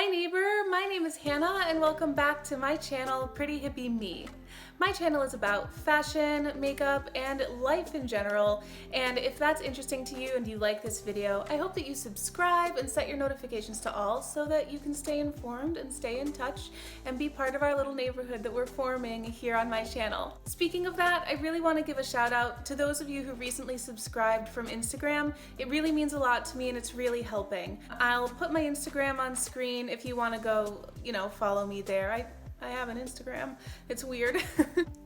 Hi neighbor, my name is Hannah and welcome back to my channel, Pretty Hippie Me. My channel is about fashion, makeup, and life in general, and if that's interesting to you and you like this video, I hope that you subscribe and set your notifications to all so that you can stay informed and stay in touch and be part of our little neighborhood that we're forming here on my channel. Speaking of that, I really want to give a shout out to those of you who recently subscribed from Instagram. It really means a lot to me and it's really helping. I'll put my Instagram on screen if you want to go, follow me there. I have an Instagram. It's weird.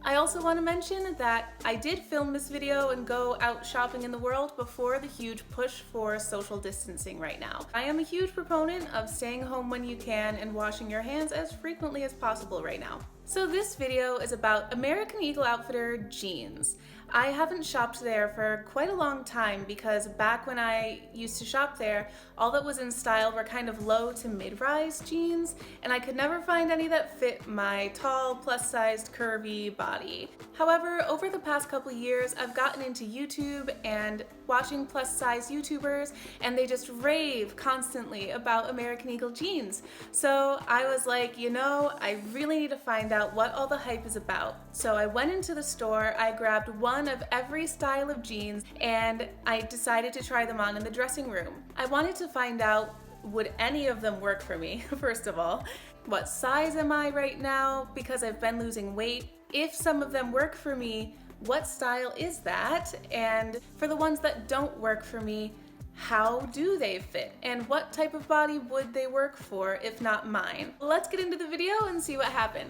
I also want to mention that I did film this video and go out shopping in the world before the huge push for social distancing right now. I am a huge proponent of staying home when you can and washing your hands as frequently as possible right now. So this video is about American Eagle Outfitter jeans. I haven't shopped there for quite a long time because back when I used to shop there, all that was in style were kind of low to mid-rise jeans, and I could never find any that fit my tall, plus-sized, curvy body. However, over the past couple years, I've gotten into YouTube and watching plus-size YouTubers, and they just rave constantly about American Eagle jeans. So I was like, I really need to find out what all the hype is about. So I went into the store, I grabbed one of every style of jeans, and I decided to try them on in the dressing room. I wanted to find out, would any of them work for me, first of all? What size am I right now because I've been losing weight? If some of them work for me, what style is that? And for the ones that don't work for me, how do they fit? And what type of body would they work for if not mine? Let's get into the video and see what happened.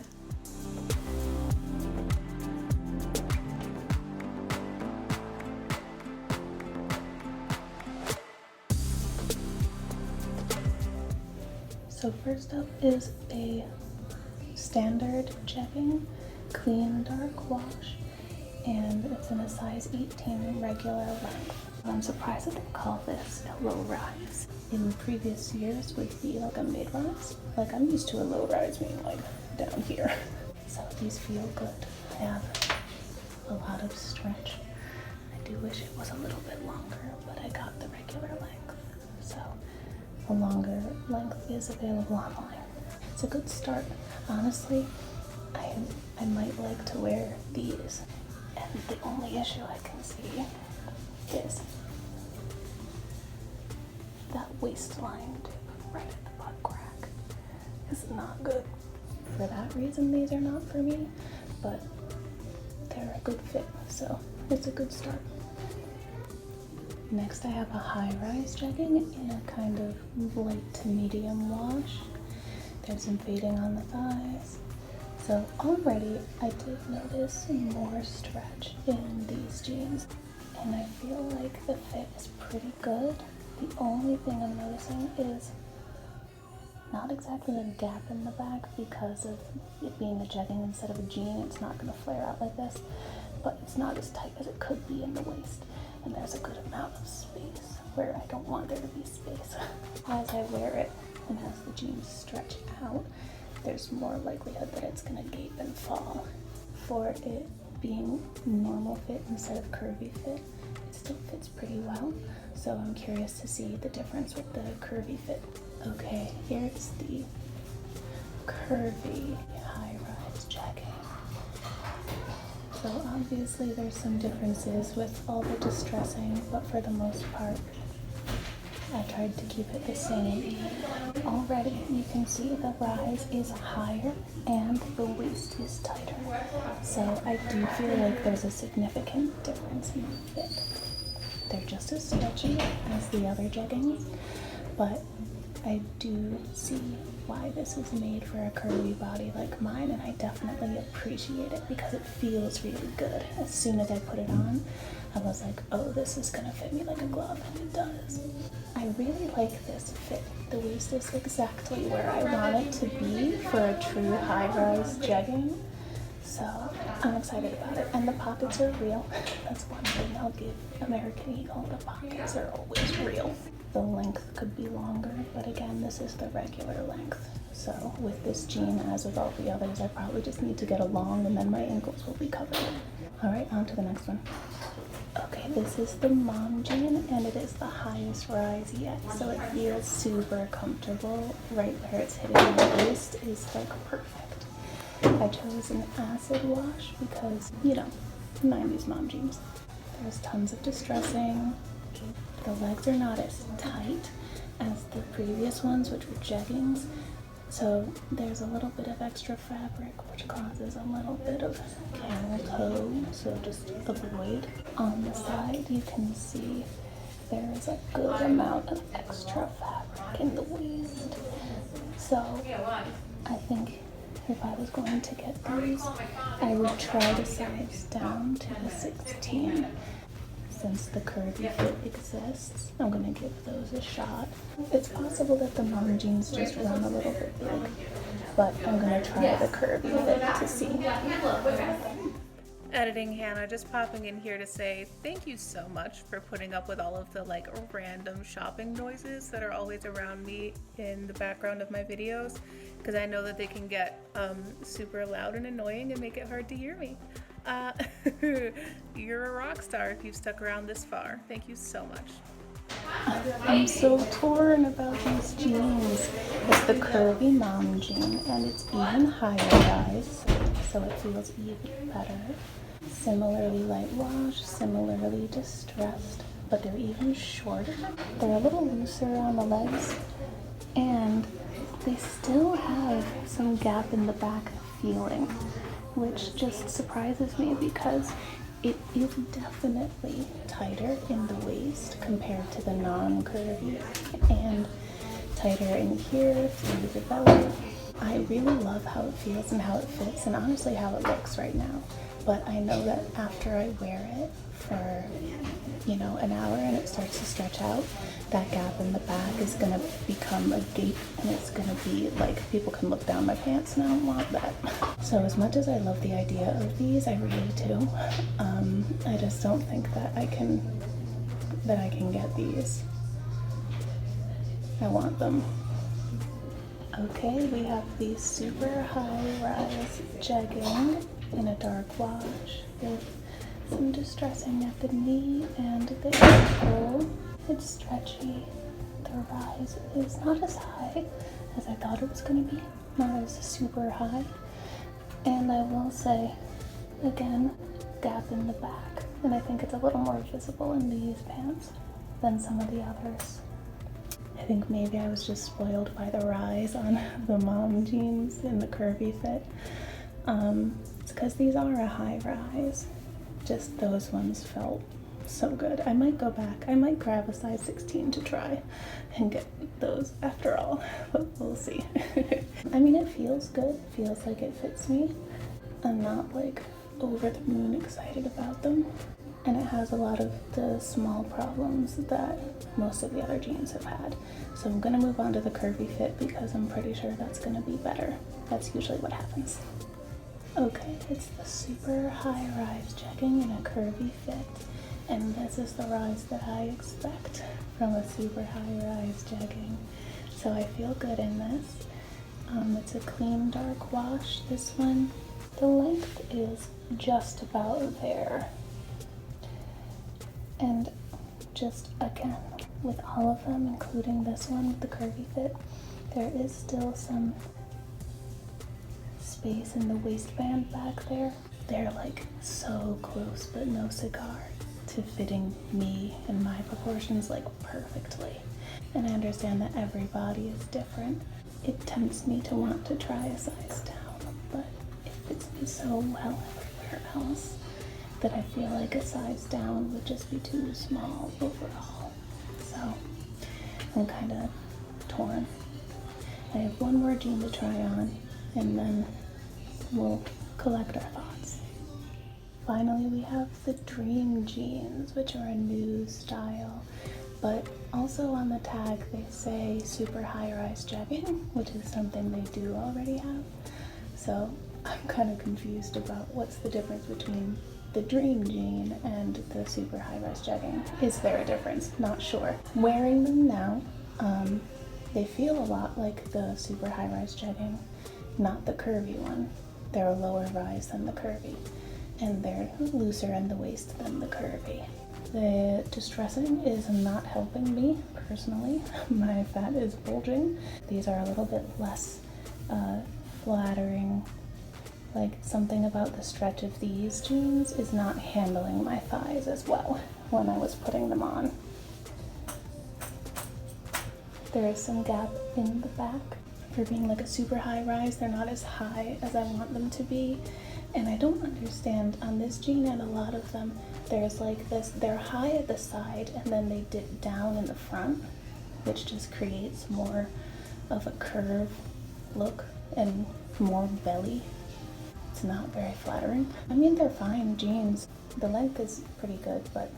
So first up is a standard jegging, clean dark wash, and it's in a size 18 regular length. I'm surprised that they call this a low rise. In previous years would be like a mid rise. Like I'm used to a low rise being like down here. So these feel good. I have a lot of stretch. I do wish it was a little bit longer, but I got the regular length. So a longer length is available online. It's a good start. Honestly, I might like to wear these. And the only issue I can see is that waistline dip right at the butt crack is not good. For that reason, these are not for me, but they're a good fit, so it's a good start. Next, I have a high-rise jegging in a kind of light to medium wash. There's some fading on the thighs. So already I did notice more stretch in these jeans, and I feel like the fit is pretty good. The only thing I'm noticing is not exactly a gap in the back because of it being a jegging instead of a jean. It's not going to flare out like this, but it's not as tight as it could be in the waist, and there's a good amount of space where I don't want there to be space. As I wear it and as the jeans stretch out, there's more likelihood that it's gonna gape and fall. For it being normal fit instead of curvy fit, it still fits pretty well. So I'm curious to see the difference with the curvy fit. Okay, here's the curvy high-rise jegging. So obviously there's some differences with all the distressing, but for the most part, I tried to keep it the same. Already you can see the rise is higher and the waist is tighter. So I do feel like there's a significant difference in fit. They're just as stretchy as the other jeggings, but I do see why this is made for a curvy body like mine, and I definitely appreciate it because it feels really good. As soon as I put it on, I was like, oh, this is gonna fit me like a glove, and it does. I really like this fit. The waist is exactly where I want it to be for a true high-rise jegging. So I'm excited about it. And the pockets are real. That's one thing I'll give American Eagle. The pockets are always real. The length could be longer, but again, this is the regular length. So with this jean, as with all the others, I probably just need to get a long and then my ankles will be covered. All right, on to the next one. Okay, this is the mom jean, and it is the highest rise yet, so it feels super comfortable. Right where it's hitting my waist is like perfect. I chose an acid wash because, you know, 90s mom jeans. There's tons of distressing. The legs are not as tight as the previous ones, which were jeggings. So there's a little bit of extra fabric, which causes a little bit of camel toe, so just avoid. On the side, you can see there is a good amount of extra fabric in the waist. So I think if I was going to get these, I would try to size down to a 16. Since the curvy fit exists, I'm gonna give those a shot. It's possible that the mom jeans just run a little bit big, but I'm gonna try the curvy fit to see. Editing Hannah, just popping in here to say thank you so much for putting up with all of the like random shopping noises that are always around me in the background of my videos, because I know that they can get super loud and annoying and make it hard to hear me. You're a rock star if you've stuck around this far. Thank you so much. I'm so torn about these jeans. It's the curvy mom jean, and it's even higher rise, so it feels even better. Similarly light wash, similarly distressed, but they're even shorter. They're a little looser on the legs, and they still have some gap in the back feeling, which just surprises me because it is definitely tighter in the waist compared to the non-curvy, and tighter in here through the belly. I really love how it feels and how it fits, and honestly how it looks right now. But I know that after I wear it for, you know, an hour and it starts to stretch out, that gap in the back is gonna become a gape, and it's gonna be like people can look down my pants, and I don't want that. So as much as I love the idea of these, I really do, I just don't think that I can get these. I want them. Okay, we have the super high rise jegging in a dark wash with some distressing at the knee and the ankle. It's stretchy. The rise is not as high as I thought it was going to be, not as super high. And I will say, again, gap in the back. And I think it's a little more visible in these pants than some of the others. I think maybe I was just spoiled by the rise on the mom jeans in the curvy fit. It's because these are a high rise. Just those ones felt so good. I might go back. I might grab a size 16 to try and get those after all, but we'll see. I mean, it feels good. Feels like it fits me. I'm not like over the moon excited about them. And it has a lot of the small problems that most of the other jeans have had. So I'm gonna move on to the curvy fit because I'm pretty sure that's gonna be better. That's usually what happens. Okay, it's the super high rise jegging in a curvy fit. And this is the rise that I expect from a super high rise jegging. So I feel good in this. It's a clean dark wash, this one. The length is just about there. And just again, with all of them, including this one with the curvy fit, there is still some space in the waistband back there. They're like so close, but no cigar to fitting me and my proportions like perfectly. And I understand that every body is different. It tempts me to want to try a size down, but it fits me so well everywhere else that I feel like a size down would just be too small overall. So I'm kind of torn. I have one more jean to try on, and then we'll collect our thoughts. Finally, we have the dream jeans, which are a new style, but also on the tag they say super high rise jegging, which is something they do already have. So I'm kind of confused about what's the difference between the dream jean and the super high rise jegging. Is there a difference? Not sure. Wearing them now, they feel a lot like the super high rise jegging, not the curvy one. They're a lower rise than the curvy, and they're looser in the waist than the curvy. The distressing is not helping me personally. My fat is bulging. These are a little bit less flattering. Like, something about the stretch of these jeans is not handling my thighs as well when I was putting them on. There is some gap in the back. For being like a super high rise, they're not as high as I want them to be. And I don't understand, on this jean and a lot of them, there's like this, they're high at the side and then they dip down in the front, which just creates more of a curve look and more belly. It's not very flattering. I mean, they're fine jeans. The length is pretty good, but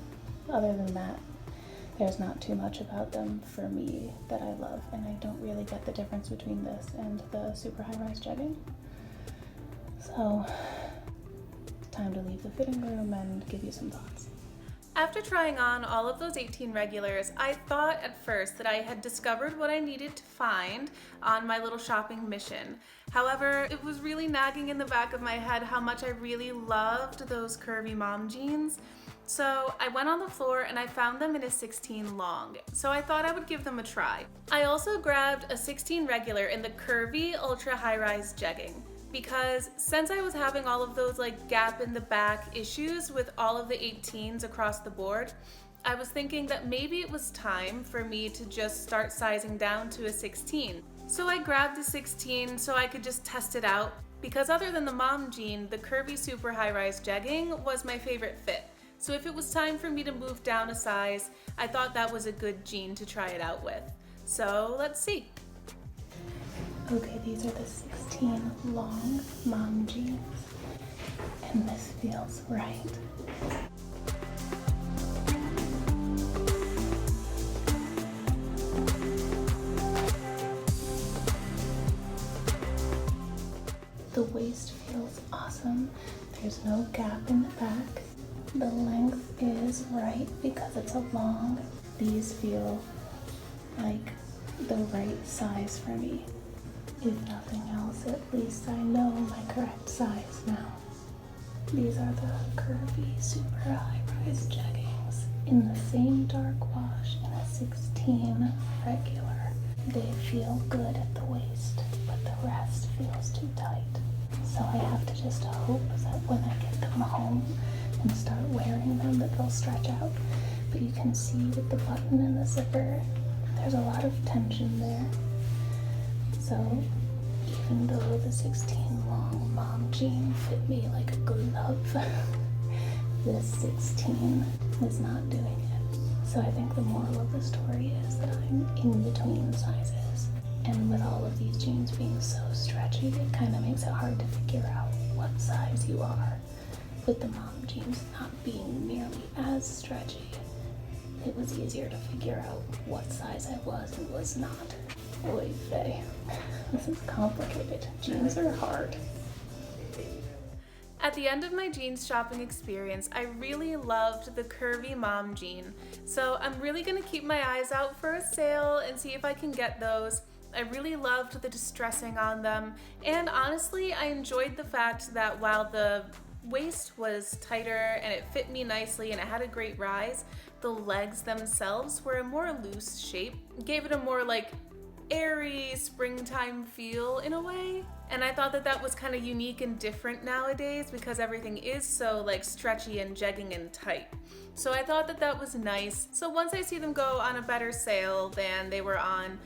other than that, there's not too much about them for me that I love, and I don't really get the difference between this and the super high-rise jegging. So, time to leave the fitting room and give you some thoughts. After trying on all of those 18 regulars, I thought at first that I had discovered what I needed to find on my little shopping mission. However, it was really nagging in the back of my head how much I really loved those curvy mom jeans. So I went on the floor and I found them in a 16 long, so I thought I would give them a try. I also grabbed a 16 regular in the curvy ultra high-rise jegging, because since I was having all of those like gap in the back issues with all of the 18s across the board, I was thinking that maybe it was time for me to just start sizing down to a 16. So I grabbed the 16 so I could just test it out, because other than the mom jean, the curvy super high-rise jegging was my favorite fit. So if it was time for me to move down a size, I thought that was a good jean to try it out with. So let's see. Okay, these are the 16 long mom jeans, and this feels right. The waist feels awesome. There's no gap in the back. The length is right because it's a long. These feel like the right size for me. If nothing else, at least I know my correct size now. These are the curvy super high-rise jeggings in the same dark wash in a 16 regular. They feel good at the waist, but the rest feels too tight. So I have to just hope that when I get them home and start wearing them that they'll stretch out. But you can see with the button and the zipper, there's a lot of tension there. So even though the 16 long mom jean fit me like a glove, this 16 is not doing it. So I think the moral of the story is that I'm in between sizes. And with all of these jeans being so stretchy, it kind of makes it hard to figure out what size you are. With the mom jeans not being nearly as stretchy, it was easier to figure out what size I was and was not. Oy vey. This is complicated. Jeans are hard. At the end of my jeans shopping experience, I really loved the curvy mom jean. So I'm really gonna keep my eyes out for a sale and see if I can get those. I really loved the distressing on them, and honestly, I enjoyed the fact that while the waist was tighter and it fit me nicely and it had a great rise, the legs themselves were a more loose shape. It gave it a more like airy springtime feel in a way. And I thought that that was kind of unique and different nowadays because everything is so like stretchy and jegging and tight. So I thought that that was nice. So once I see them go on a better sale than they were on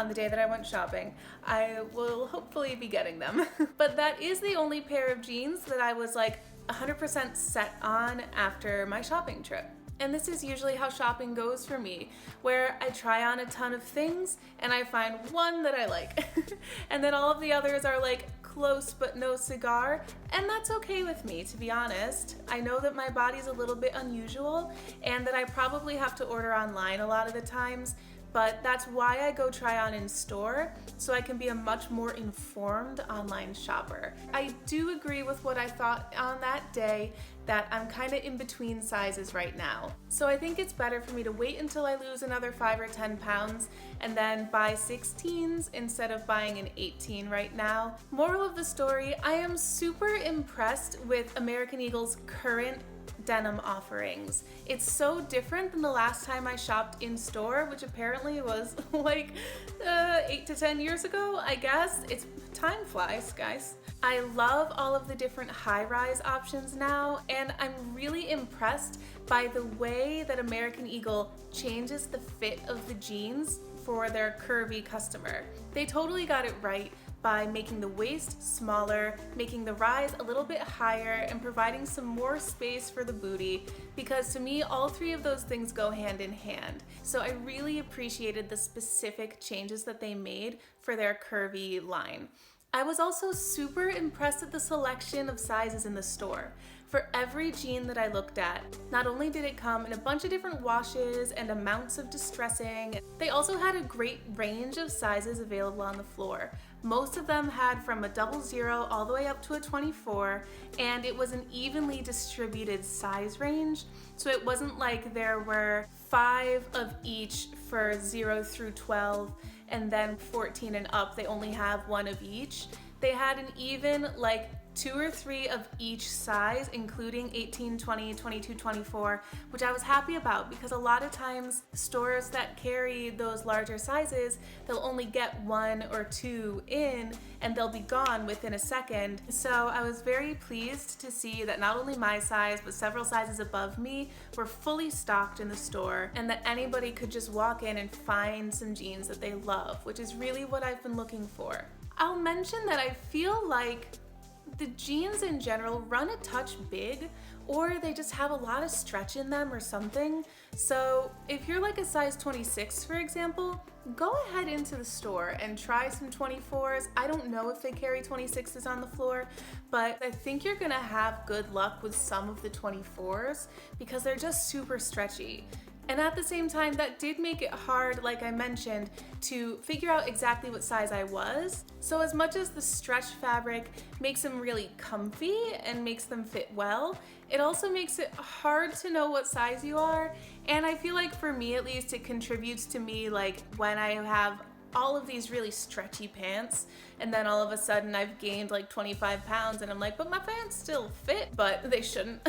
the day that I went shopping, I will hopefully be getting them. But that is the only pair of jeans that I was like 100% set on after my shopping trip. And this is usually how shopping goes for me, where I try on a ton of things and I find one that I like. And then all of the others are like close but no cigar, and that's okay with me, to be honest. I know that my body's a little bit unusual and that I probably have to order online a lot of the times, but that's why I go try on in store, so I can be a much more informed online shopper. I do agree with what I thought on that day, that I'm kind of in between sizes right now. So I think it's better for me to wait until I lose another 5 or 10 pounds and then buy 16s instead of buying an 18 right now. Moral of the story, I am super impressed with American Eagle's current denim offerings. It's so different than the last time I shopped in store, which apparently was like 8 to 10 years ago, I guess. Time flies, guys. I love all of the different high-rise options now, and I'm really impressed by the way that American Eagle changes the fit of the jeans for their curvy customer. They totally got it right by making the waist smaller, making the rise a little bit higher, and providing some more space for the booty, because to me, all three of those things go hand in hand. So I really appreciated the specific changes that they made for their curvy line. I was also super impressed at the selection of sizes in the store. For every jean that I looked at, not only did it come in a bunch of different washes and amounts of distressing, they also had a great range of sizes available on the floor. Most of them had from a 00 all the way up to a 24, and it was an evenly distributed size range. So it wasn't like there were 5 of each for 0 through 12, and then 14 and up, they only have 1 of each. They had an even like 2 or 3 of each size, including 18, 20, 22, 24, which I was happy about, because a lot of times stores that carry those larger sizes, they'll only get 1 or 2 in and they'll be gone within a second. So I was very pleased to see that not only my size, but several sizes above me were fully stocked in the store, and that anybody could just walk in and find some jeans that they love, which is really what I've been looking for. I'll mention that I feel like the jeans in general run a touch big, or they just have a lot of stretch in them or something. So if you're like a size 26, for example, go ahead into the store and try some 24s. I don't know if they carry 26s on the floor, but I think you're gonna have good luck with some of the 24s because they're just super stretchy. And at the same time, that did make it hard, like I mentioned, to figure out exactly what size I was. So as much as the stretch fabric makes them really comfy and makes them fit well, it also makes it hard to know what size you are. And I feel like for me at least, it contributes to me like when I have all of these really stretchy pants and then all of a sudden I've gained like 25 pounds and I'm like, but my pants still fit, but they shouldn't.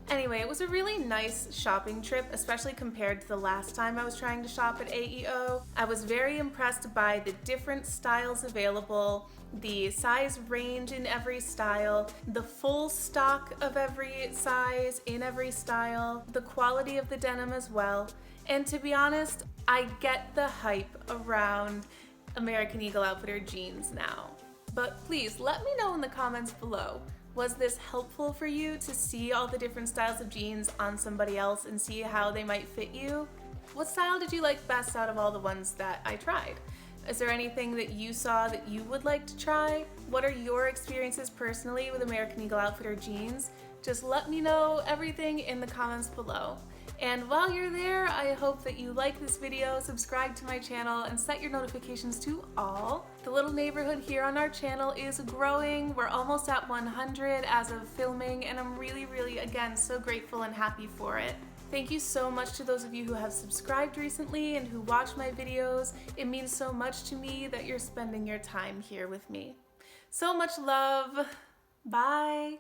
Anyway, it was a really nice shopping trip, especially compared to the last time I was trying to shop at AEO. I was very impressed by the different styles available, the size range in every style, the full stock of every size in every style, the quality of the denim as well. And to be honest, I get the hype around American Eagle Outfitter jeans now. But please let me know in the comments below. Was this helpful for you to see all the different styles of jeans on somebody else and see how they might fit you? What style did you like best out of all the ones that I tried? Is there anything that you saw that you would like to try? What are your experiences personally with American Eagle Outfitter jeans? Just let me know everything in the comments below. And while you're there, I hope that you like this video, subscribe to my channel, and set your notifications to all. The little neighborhood here on our channel is growing. We're almost at 100 as of filming, and I'm really, again, so grateful and happy for it. Thank you so much to those of you who have subscribed recently and who watch my videos. It means so much to me that you're spending your time here with me. So much love. Bye.